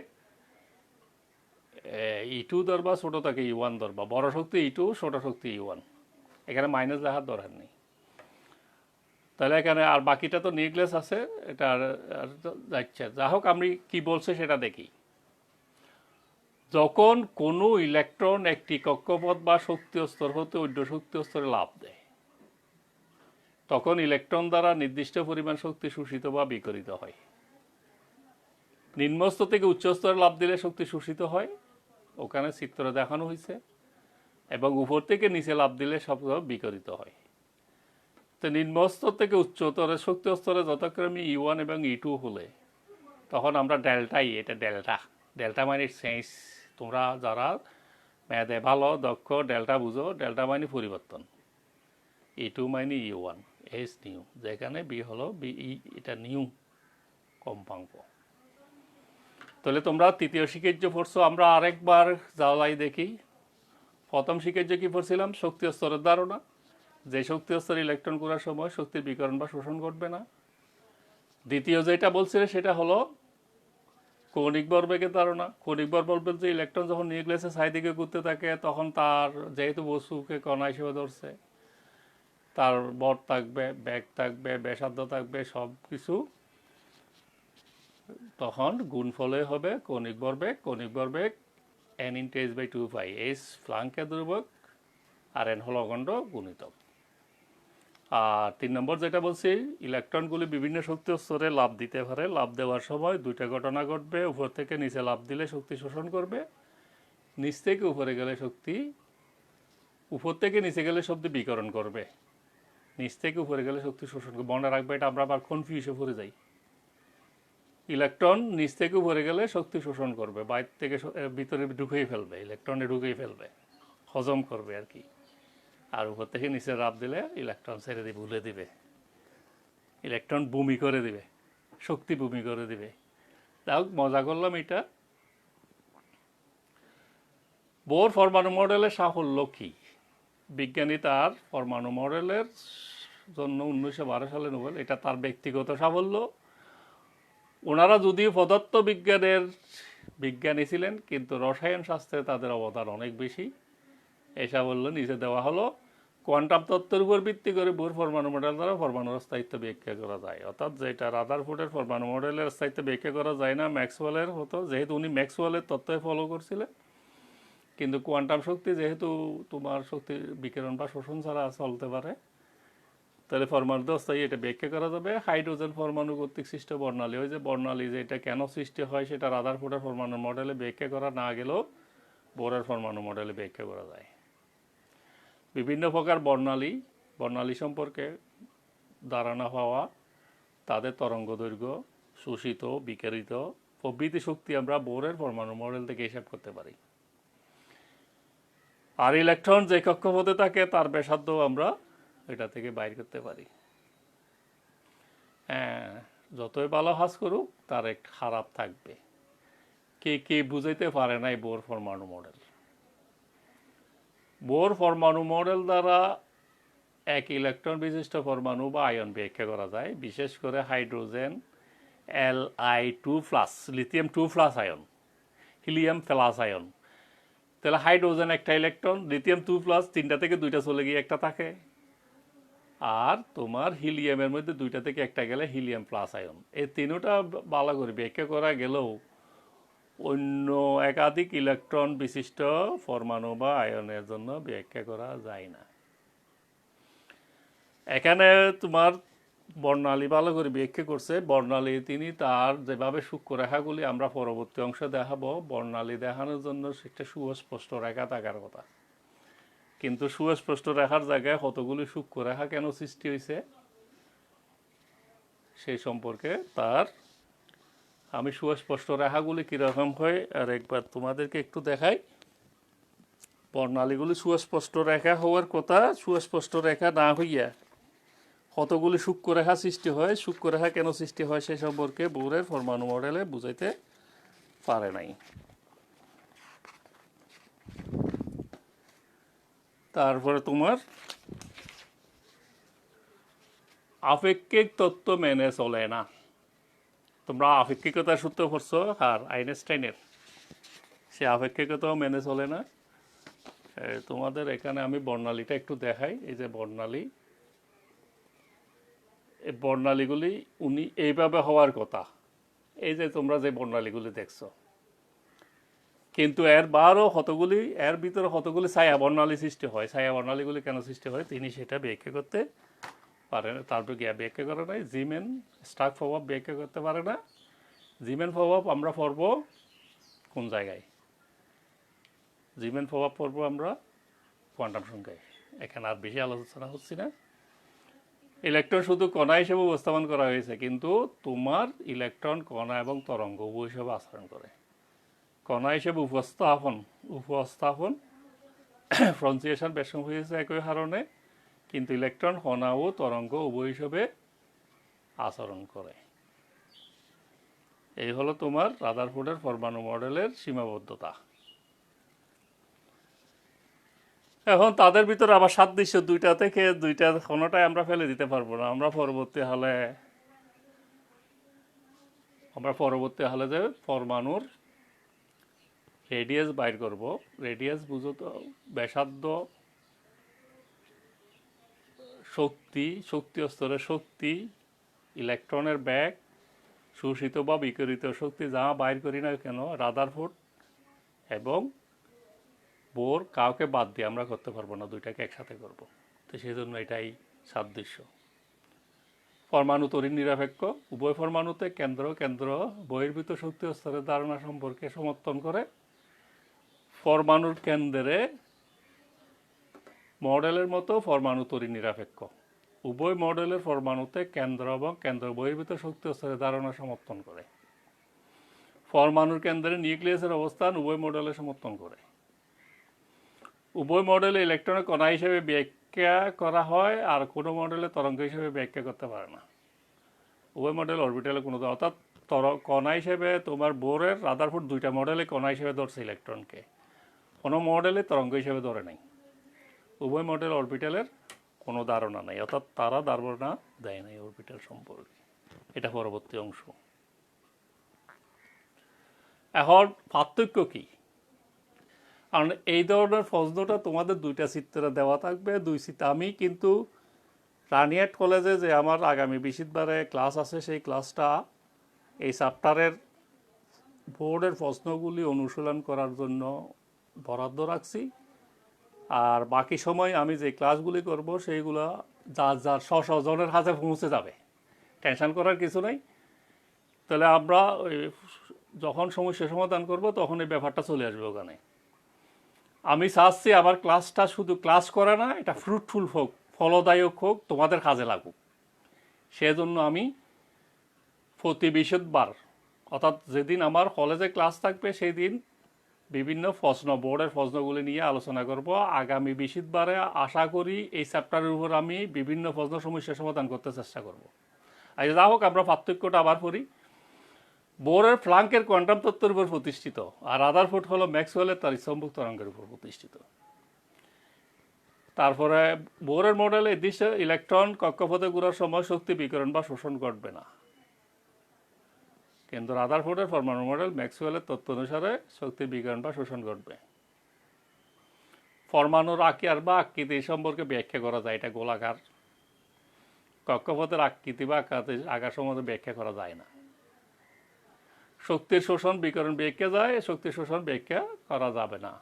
B: E2 ধরবা, ছোটটাকে E1 ধরবা। বড় শক্তি E2, ছোট শক্তি E1। এখানে মাইনাস দেখার দরকার নেই। তাহলে এখানে আর বাকিটা তো নিউক্লিয়াস আছে, এটা যাচ্ছে। যা হোক, আমি কি বলছে সেটা দেখি। যখন কোনো ইলেকট্রন একটি কক্ষপথ বা শক্তি স্তর হতে অন্য শক্তি স্তরে লাফ দেয়, তখন ইলেকট্রন দ্বারা নির্দিষ্ট পরিমাণ শক্তি শোষিত বা বিকরিত হয়। নিম্নস্তর থেকে উচ্চ স্তরে লাফ দিলে শক্তি শোষিত হয়, ওখানে চিত্র দেখানো হয়েছে, এবং উপর থেকে নিচে লাফ দিলে সব বিকরিত হয়। তো নিম্ন স্তর থেকে উচ্চতরের শক্তি স্তরে যথাক্রমে E1 এবং E2 হলে তখন আমরা ডেল্টাই, এটা ডেল্টা, ডেল্টা মানে চেঞ্জ। তোমরা যারা ম্যাথে ভালো দক্ষ ডেল্টা বুঝো, ডেল্টা মানে পরিবর্তন, E2 মানে E1, এস নিউ, যেখানে বি হলো বি, এটা নিউ কম্পাঙ্ক। তাহলে তোমরা তৃতীয় শিক্ষার্য পড়ছো, আমরা আরেকবার যাওয়াই দেখি। প্রথম শিক্ষার্য কি পড়ছিলাম? শক্তি স্তরের ধারণা, যে শক্তি স্তরে ইলেকট্রন করার সময় শক্তির বিকরণ বা শোষণ ঘটবে না। দ্বিতীয় যেটা বলছিলে সেটা হলো কৌণিক ভরবেগের ধারণা। কৌণিক ভরবেগ যে ইলেকট্রন যখন নিউক্লিয়াসের চারিদিকে ঘুরতে থাকে তখন তার যেহেতু বস্তুকে কণা হিসেবে ধরছে, তার ভর থাকবে, বেগ থাকবে, ব্যাসার্ধ থাকবে, সব কিছু তখন গুণফলে হবে কৌণিক ভরবেগ। কৌণিক ভরবেগ n × h/2 পাই, h প্লাঙ্কের ধ্রুবক আর n হল অখণ্ড গুণিতক। আর 3 নম্বর যেটা বলছি, ইলেকট্রনগুলি বিভিন্ন শক্তি স্তরে লাফ দিতে পারে। লাফ দেওয়ার সময় দুইটা ঘটনা ঘটবে, উপর থেকে নিচে লাফ দিলে শক্তি শোষণ করবে, নিচ থেকে উপরে গেলে শক্তি, উপর থেকে নিচে গেলে শক্তি বিকরণ করবে, নিচ থেকে উপরে গেলে শক্তি শোষণ করবে। মনে রাখবে, এটা আমরা আবার কনফিউশে পড়ে যাই। ইলেকট্রন নিচ থেকে উপরে গেলে শক্তি শোষণ করবে, বাইরে থেকে ভিতরে ঢুকেই ফেলবে, ইলেকট্রনে ঢুকেই ফেলবে, হজম করবে আর কি। আর উপর থেকে নিচে রাপ দিলে ইলেকট্রন ছেড়ে দিয়ে ভুলে দিবে, ইলেকট্রন বমি করে দিবে, শক্তি বমি করে দিবে। যাই হোক, মজা করলাম এটা। বোর পরমাণু মডেলের সাফল্য কি? বিজ্ঞানী তার পরমাণু মডেলের জন্য 1912 সালে নোবেল, এটা তার ব্যক্তিগত সাফল্য। ওনারা যদিও পদার্থ বিজ্ঞানের বিজ্ঞানী ছিলেন, কিন্তু রসায়ন শাস্ত্রে তাদের অবদান অনেক বেশি। এই সাফল্য নিচে দেওয়া হলো। কোয়ান্টাম তত্ত্বের উপর ভিত্তি করে বোর পরমাণু মডেল দ্বারা পরমাণুর স্থায়িত্ব ব্যাখ্যা করা যায়। অর্থাৎ যেটা রাদারফোর্ডের পরমাণু মডেলের স্থায়িত্ব ব্যাখ্যা করা যায় না, ম্যাক্সওয়েলের হতো, যেহেতু উনি ম্যাক্সওয়েলের তত্ত্বই ফলো করছিলেন। কিন্তু কোয়ান্টাম শক্তি যেহেতু তোমার শক্তি বিকিরণ বা শোষণ ছাড়া চলতে পারে, তাহলে পরমাণু অস্থায়ী, এটা ব্যাখ্যা করা যাবে। হাইড্রোজেন পরমাণু কর্তৃক সৃষ্ট বর্ণালী, ওই যে বর্ণালী যে এটা কেন সৃষ্টি হয় সেটা রাদারফোর্ডের পরমাণু মডেলে ব্যাখ্যা করা না গেলেও বোরের পরমাণু মডেলে ব্যাখ্যা করা যায়। বিভিন্ন প্রকার বর্ণালী সম্পর্কে ধারণা পাওয়া, তাদের তরঙ্গ দৈর্ঘ্য, শোষিত, বিকিরিত প্রভৃতি শক্তি আমরা বোরের পরমাণু মডেল থেকে হিসাব করতে পারি। আর ইলেকট্রন যে কক্ষপথে থাকে তার ব্যাসার্ধ আমরা এটা থেকে বাইর করতে পারি। হ্যাঁ, যতই ভালো হাজ করুক তার একটা খারাপ থাকবে। কে বুঝাইতে পারে না এই বোর পরমাণু মডেল। বোর পরমাণু মডেল দ্বারা এক ইলেকট্রন বিশিষ্ট পরমাণু বা আয়ন ব্যাখ্যা করা যায়, বিশেষ করে hydrogen Li2+, lithium 2+ ion, helium plus ion. তাহলে হাইড্রোজেন একটা ইলেকট্রন, লিথিয়াম 2+, 3টা থেকে 2টা চলে গিয়ে একটা থাকে, আর তোমার হিলিয়ামের মধ্যে 2টা থেকে একটা গেলে হিলিয়াম প্লাস আয়ন। এই তিনটা ভালো করে ব্যাখ্যা করা গেলেও অন্য একাধিক ইলেকট্রন বিশিষ্ট পরমাণু বা আয়নের জন্য ব্যাখ্যা করা যায় না। এখানে তোমার বর্ণালী ভালো করে ব্যাখ্যা করছে। বর্ণালী তিনি তার যেভাবে সূক্ষ্মরেখাগুলি আমরা পরবর্তী অংশে দেখাবো, বর্ণালী দেখানোর জন্য একটা সুস্পষ্ট রেখা থাকার কথা, কিন্তু সুস্পষ্ট রেখার জায়গায় কতগুলি সূক্ষ্মরেখা কেন সৃষ্টি হয়েছে সেই সম্পর্কে তার আমি সুস্পষ্ট রেখাগুলি কীরকম হয় আর একবার তোমাদেরকে একটু দেখাই। বর্ণালীগুলি সুস্পষ্ট রেখা হওয়ার কথা, সুস্পষ্ট রেখা না হইয়া কতগুলি সূক্ষ্মরেখা সৃষ্টি হয়। সূক্ষ্মরেখা কেন সৃষ্টি হয় সে সম্পর্কে বোরের পরমাণু মডেলে বুঝাইতে পারে নাই। তারপরে তোমার আপেক্ষিক তত্ত্ব মেনে চলে না। তোমরা আপেক্ষিকতার সূত্র পড়ছো আর আইনস্টাইনের, সে আপেক্ষিকতাও মেনে চলে না। তোমাদের এখানে আমি বর্ণালীটা একটু দেখাই। এই যে বর্ণালী, এই বর্ণালীগুলি উনি এইভাবে হওয়ার কথা, এই যে তোমরা যে বর্ণালীগুলি দেখছো, কিন্তু এর ভিতরে কতগুলি ছায়া বর্ণালী সৃষ্টি হয়। ছায়া বর্ণালীগুলি কেন সৃষ্টি হয় তিনি সেটা ব্যাখ্যা করতে পারে না। তারপর গিয়ে ব্যাখ্যা করে নাই। জিমেন স্টার্ক প্রভাব ব্যাখ্যা করতে পারে না। জিমেন প্রভাব আমরা পড়ব কোন জায়গায়? জিমেন প্রভাব পড়ব আমরা কোয়ান্টাম সংখ্যায়। এখানে আর বেশি আলোচনা হচ্ছে না। ইলেকট্রন শুধু কণা হিসেবে উপস্থাপন করা হয়েছে, কিন্তু তোমার ইলেকট্রন কণা এবং তরঙ্গ উভয় হিসেবে আচরণ করে। কণা হিসেবে উপস্থাপন প্রনাউন্সিয়েশন বেশম হয়েছে একই কারণে, কিন্তু ইলেকট্রন কণা ও তরঙ্গ উভয় হিসেবে আচরণ করে। এই হলো তোমার রাদারফোর্ডের পরমাণু মডেলের সীমাবদ্ধতা। এখন তাদের ভিতরে আবার সাদৃশ্য দুইটা থেকে দুইটা কোনোটাই আমরা ফেলে দিতে পারবো না। আমরা পরবর্তী হলে যে পরমাণুর রেডিয়াস বাইর করব। রেডিয়াস বুঝো তো, ব্যাসার্ধ, শক্তি স্তরের শক্তি, ইলেকট্রনের ব্যাগ, শোষিত বা বিকিরিত শক্তি যা বাইর করি না কেন, রাদারফোর্ড এবং বোর কাউকে বাদ দিয়ে আমরা করতে পারবো না, দুইটাকে একসাথে করব। তো সেই জন্য এটাই সাদৃশ্য। পরমাণু তড়িৎ নিরপেক্ষ, উভয় পরমাণুতে কেন্দ্র বহির্ভূত শক্তি ও স্তরের ধারণা সম্পর্কে সমর্থন করে। পরমাণুর কেন্দ্রে মডেলের মতো পরমাণু তড়িৎ নিরপেক্ষ। উভয় মডেলের পরমাণুতে কেন্দ্র এবং কেন্দ্র বহির্ভূত শক্তি ও স্তরের ধারণা সমর্থন করে। পরমাণুর কেন্দ্রে নিউক্লিয়াসের অবস্থান উভয় মডেলে সমর্থন করে। উভয় মডেলে ইলেকট্রনের কণা হিসেবে ব্যাখ্যা করা হয়, আর কোনো মডেলে তরঙ্গ হিসেবে ব্যাখ্যা করতে পারে না। উভয় মডেল অরবিটালে কোনো, অর্থাৎ কণা হিসেবে তোমার বোরের রাদারফোর্ড দুইটা মডেলে কণা হিসেবে ধরছে ইলেকট্রনকে, কোনো মডেলে তরঙ্গ হিসেবে ধরে নাই। উভয় মডেল অরবিটালের কোনো ধারণা নেই, অর্থাৎ তারা ধারণা দেয় নাই অরবিটাল সম্পর্কে। এটা পরবর্তী অংশ। এখন পার্থক্য কি? কারণ এই ধরনের প্রশ্নটা তোমাদের দুইটা চিত্রে দেওয়া থাকবে, দুই চিত্র। আমি কিন্তু রানিয়াট কলেজে যে আমার আগামী বৃহস্পতিবারে ক্লাস আছে, সেই ক্লাসটা এই চ্যাপ্টারের বোর্ডের প্রশ্নগুলি অনুশীলন করার জন্য বরাদ্দ রাখছি। আর বাকি সময় আমি যে ক্লাসগুলি করব সেইগুলো যার স্বজনের হাতে পৌঁছে যাবে, টেনশন করার কিছু নাই। তাহলে আমরা যখন সমস্যা সমাধান করব তখন এই ব্যাপারটা চলে আসবে ওখানে। আমি চাচ্ছি আমার ক্লাসটা শুধু ক্লাস করা না, এটা ফ্রুটফুল হোক, ফলদায়ক হোক, তোমাদের কাজে লাগুক। সেজন্য আমি প্রতি বৃহস্পতিবার, অর্থাৎ যেদিন আমার কলেজে ক্লাস থাকবে, সেই দিন বিভিন্ন প্রশ্ন, বোর্ডের প্রশ্নগুলি নিয়ে আলোচনা করব। আগামী বৃহস্পতিবারে আশা করি এই চ্যাপ্টারের উপর আমি বিভিন্ন প্রশ্ন সমস্যার সমাধান করতে চেষ্টা করব। আর যা হোক, আমরা পার্থক্যটা আবার পড়ি। বোরের প্লাঙ্কের কোয়ান্টাম তত্ত্বের উপর প্রতিষ্ঠিত, আর রাদারফোর্ড হলো ম্যাক্সওয়েলের তাড়িৎ-চৌম্বক তরঙ্গের উপর প্রতিষ্ঠিত। তারপরে বোরের মডেলে এদেশে ইলেকট্রন কক্ষপথে ঘোরার সময় শক্তি বিকিরণ বা শোষণ ঘটবে না, কিন্তু রাদারফোর্ডের পরমাণু মডেল ম্যাক্সওয়েলের তত্ত্ব অনুসারে শক্তি বিকিরণ বা শোষণ ঘটবে। পরমাণুর আকার বা আকৃতি সম্পর্কে ব্যাখ্যা করা যায়, এটা গোলাকার। কক্ষপথের আকৃতি বা আকার সম্বন্ধে ব্যাখ্যা করা যায় না। শক্তির শোষণ বিকিরণ ব্যাখ্যা যায়, শক্তির শোষণ ব্যাখ্যা করা যাবে না।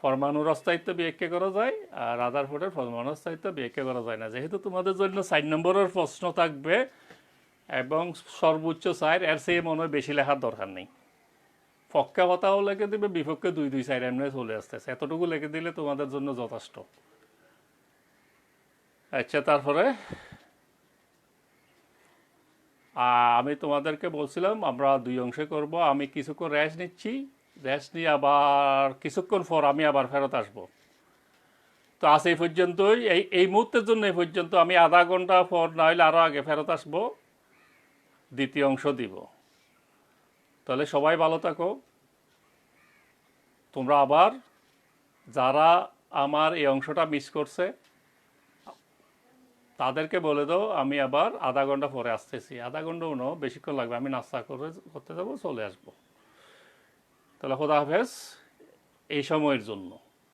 B: পরমাণুর অস্থায়িত্ব ব্যাখ্যা করা যায়, আর রাদারফোর্ডের পরমাণু অস্থায়িত্ব ব্যাখ্যা করা যায় না। যেহেতু তোমাদের জন্য 4 নম্বরের প্রশ্ন থাকবে এবং সর্বোচ্চ 4, এর চেয়ে মনে হয় বেশি লেখার দরকার নেই। পক্ষে কথাও লিখে দেবে, বিপক্ষে 2-2-4 এমনি চলে আসতেছে, এতটুকু লিখে দিলে তোমাদের জন্য যথেষ্ট। আচ্ছা, তারপরে আমি তোমাদেরকে বলছিলাম আমরা 2 অংশে করব। আমি কিছুক্ষণ রেস্ট নিচ্ছি, রেস্ট নিয়ে আবার কিছুক্ষণ পর আমি আবার ফেরত আসবো। তো আজ এই পর্যন্তই, এই মুহূর্তের জন্য এই পর্যন্ত। আমি আধা ঘন্টা পর না হলে আরও আগে ফেরত আসবো, দ্বিতীয় অংশ দিব। তাহলে সবাই ভালো থাকো। তোমরা আবার যারা আমার এই অংশটা মিস করছে তাদেরকে বলে দাও আমি আবার আধা ঘন্টা পরে আসতেছি। আধা ঘন্টাও না, বেশিক্ষণ লাগবে, আমি নাস্তা করতে যাবো, চলে আসবো। তাহলে খোদা হাফেজ এই সময়ের জন্য।